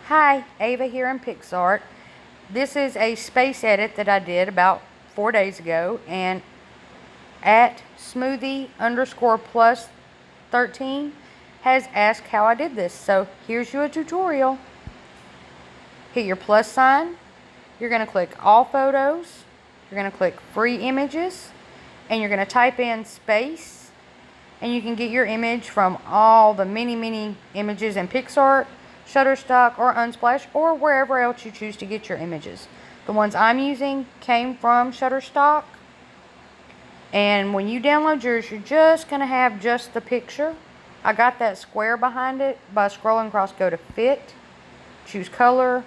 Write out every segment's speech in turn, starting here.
Hi, Ava here in PicsArt. This is a space edit that I did about 4 days ago, and at smoothie_plus13 has asked how I did this. So here's your tutorial. Hit your plus sign. You're going to click all photos. You're going to click free images, and you're going to type in space, and you can get your image from all the many images in PicsArt, Shutterstock, or Unsplash, or wherever else you choose to get your images. The ones I'm using came from Shutterstock, and when you download yours, you're just going to have just the picture. I got that square behind it by scrolling across. Go to fit, choose color,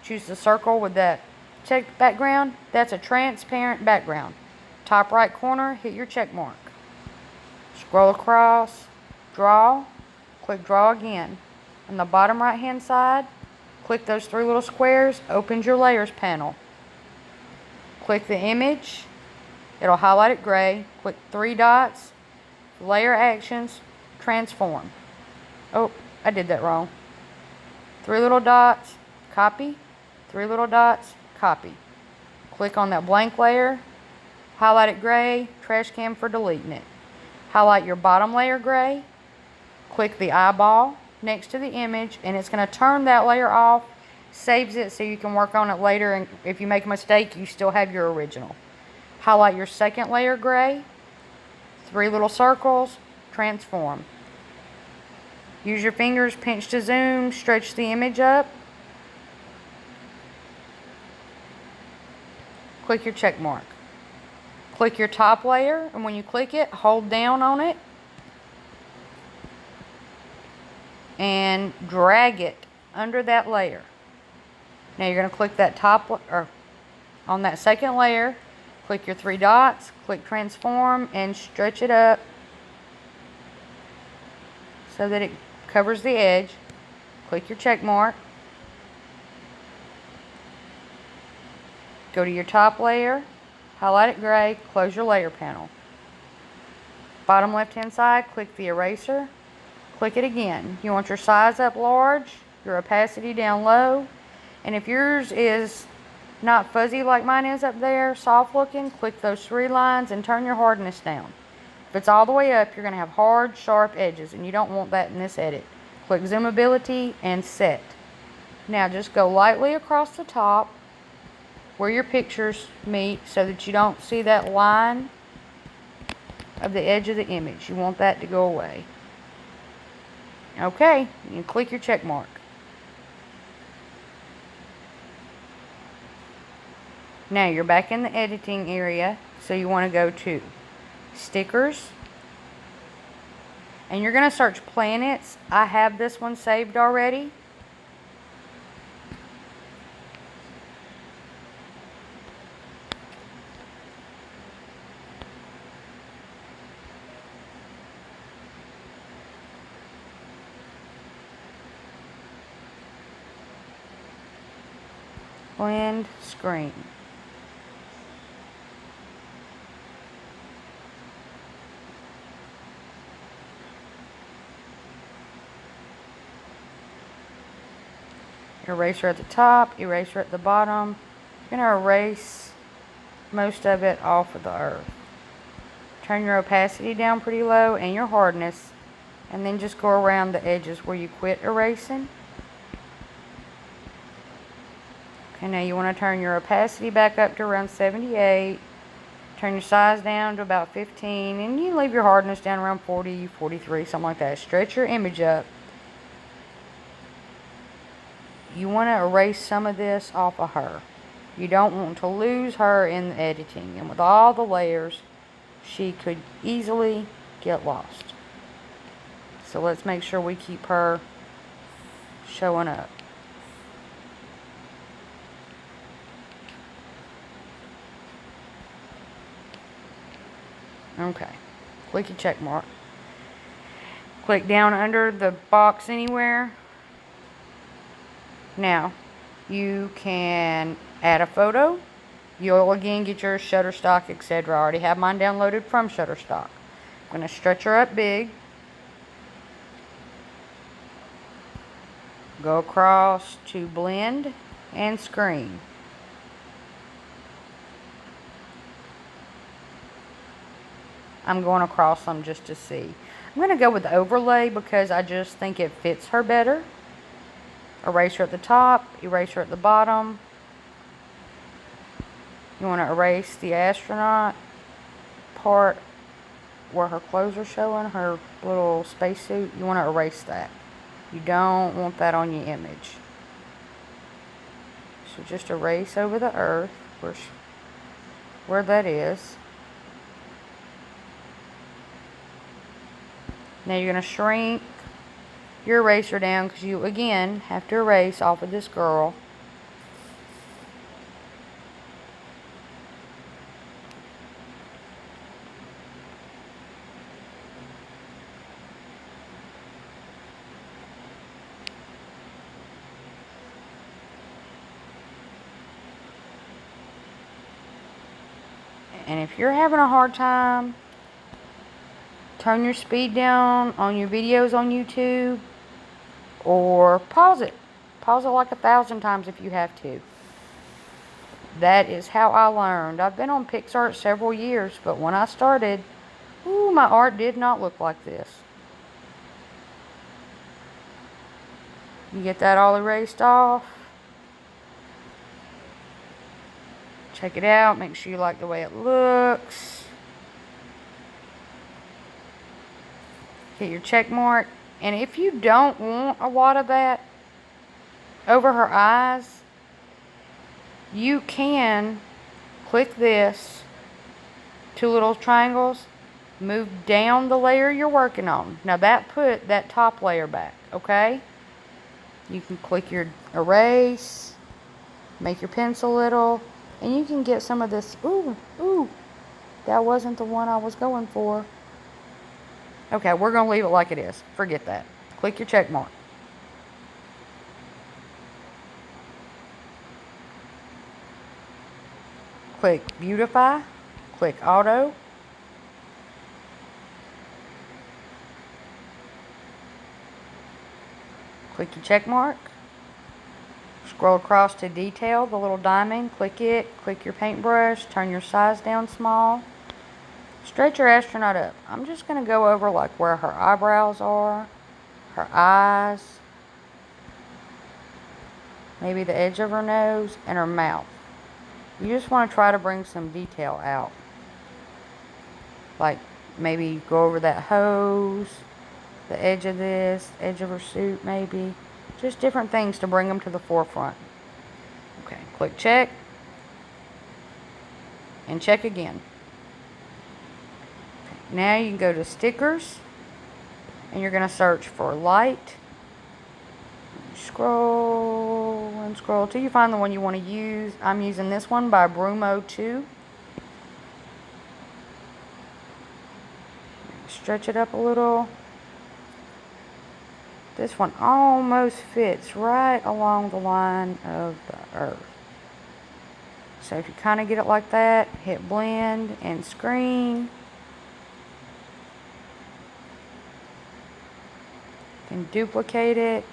choose the circle with that check background. That's a transparent background. Top right corner, hit your check mark. Scroll across, draw, click draw again. On the bottom right hand side, click those three little squares, opens your layers panel. Click the image, it'll highlight it gray. Click three dots, layer actions, transform. Oh, I did that wrong. Three little dots, copy, three little dots, copy. Click on that blank layer, highlight it gray, trash can for deleting it. Highlight your bottom layer gray, click the eyeball next to the image, and it's going to turn that layer off, saves it so you can work on it later, and if you make a mistake, you still have your original. Highlight your second layer gray, three little circles, transform. Use your fingers, pinch to zoom, stretch the image up. Click your check mark. Click your top layer, and when you click it, hold down on it and drag it under that layer. Now you're going to click that top, or on that second layer, click your three dots, click transform, and stretch it up so that it covers the edge. Click your check mark. Go to your top layer, highlight it gray, close your layer panel. Bottom left hand side, click the eraser, click it again. You want your size up large, your opacity down low, and if yours is not fuzzy like mine is up there, soft looking, click those three lines and turn your hardness down. If it's all the way up, you're going to have hard, sharp edges, and you don't want that in this edit. Click zoomability and set. Now just go lightly across the top where your pictures meet so that you don't see that line of the edge of the image. You want that to go away. Okay, you click your check mark. Now you're back in the editing area, so you want to go to stickers, and you're going to search planets. I have this one saved already. Blend screen. Eraser at the top, eraser at the bottom. You're going to erase most of it off of the earth. Turn your opacity down pretty low and your hardness, and then just go around the edges where you quit erasing. Okay, now you want to turn your opacity back up to around 78. Turn your size down to about 15, and you leave your hardness down around 40, 43, something like that. Stretch your image up. You want to erase some of this off of her. You don't want to lose her in the editing, and with all the layers, she could easily get lost. So let's make sure we keep her showing up. Okay, click your check mark. Click down under the box anywhere. Now, you can add a photo. You'll again get your Shutterstock, etc. I already have mine downloaded from Shutterstock. I'm going to stretch her up big. Go across to blend and screen. I'm going across them just to see. I'm going to go with overlay because I just think it fits her better. Eraser at the top, eraser at the bottom. You want to erase the astronaut part where her clothes are showing, her little spacesuit. You want to erase that. You don't want that on your image. So just erase over the earth where that is. Now you're going to shrink your eraser down because you, again, have to erase off of this girl. And if you're having a hard time, turn your speed down on your videos on YouTube or pause it. Pause it like 1,000 times if you have to. That is how I learned. I've been on PicsArt several years, but when I started, my art did not look like this. You get that all erased off. Check it out. Make sure you like the way it looks. Hit your check mark. And if you don't want a lot of that over her eyes, you can click this, 2 little triangles, move down the layer you're working on. Now that put that top layer back, okay? You can click your erase, make your pencil little, and you can get some of this. Ooh, that wasn't the one I was going for. Okay, we're going to leave it like it is. Forget that. Click your check mark. Click beautify, click auto. Click your check mark. Scroll across to detail, the little diamond, click it, click your paintbrush, turn your size down small. Stretch your astronaut up. I'm just going to go over like where her eyebrows are, her eyes, maybe the edge of her nose, and her mouth. You just want to try to bring some detail out. Like maybe go over that hose, the edge of this, edge of her suit maybe. Just different things to bring them to the forefront. Okay, click check. And check again. Okay, now you can go to stickers. And you're going to search for light. Scroll and scroll till you find the one you want to use. I'm using this one by Brumo 2. Stretch it up a little. This one almost fits right along the line of the earth. So if you kind of get it like that, hit blend and screen. And duplicate it.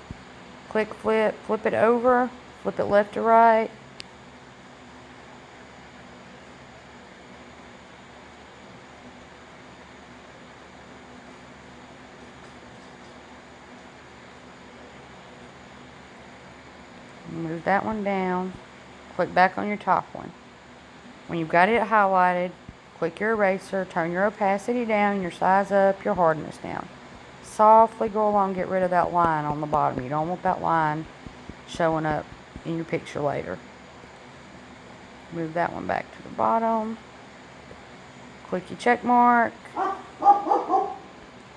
Click flip, flip it over, flip it left to right. Move that one down. Click back on your top one. When you've got it highlighted, click your eraser, turn your opacity down, your size up, your hardness down. Softly go along, get rid of that line on the bottom. You don't want that line showing up in your picture later. Move that one back to the bottom. Click your check mark.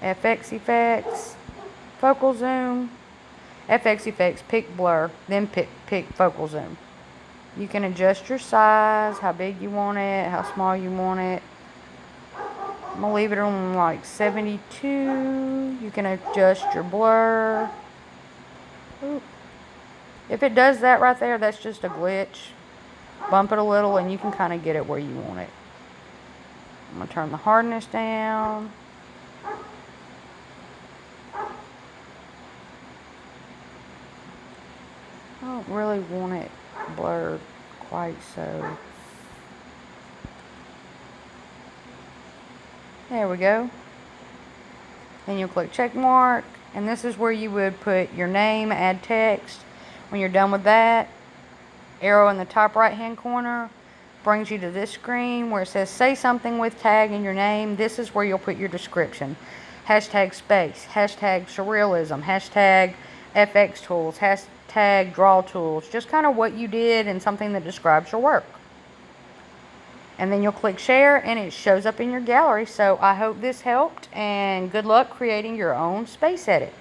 FX effects. Focal zoom. FX effects, pick blur, then pick focal zoom. You can adjust your size, how big you want it, how small you want it. I'm going to leave it on like 72. You can adjust your blur. Oop. If it does that right there, that's just a glitch. Bump it a little and you can kind of get it where you want it. I'm going to turn the hardness down. I don't really want it blurred quite so. There we go. Then you'll click check mark, and this is where you would put your name, add text. When you're done with that, arrow in the top right hand corner brings you to this screen where it says say something with tag in your name. This is where you'll put your description. Hashtag space, hashtag surrealism, hashtag FX tools, hashtag draw tools. Just kind of what you did and something that describes your work. And then you'll click share and it shows up in your gallery. So I hope this helped, and good luck creating your own space edit.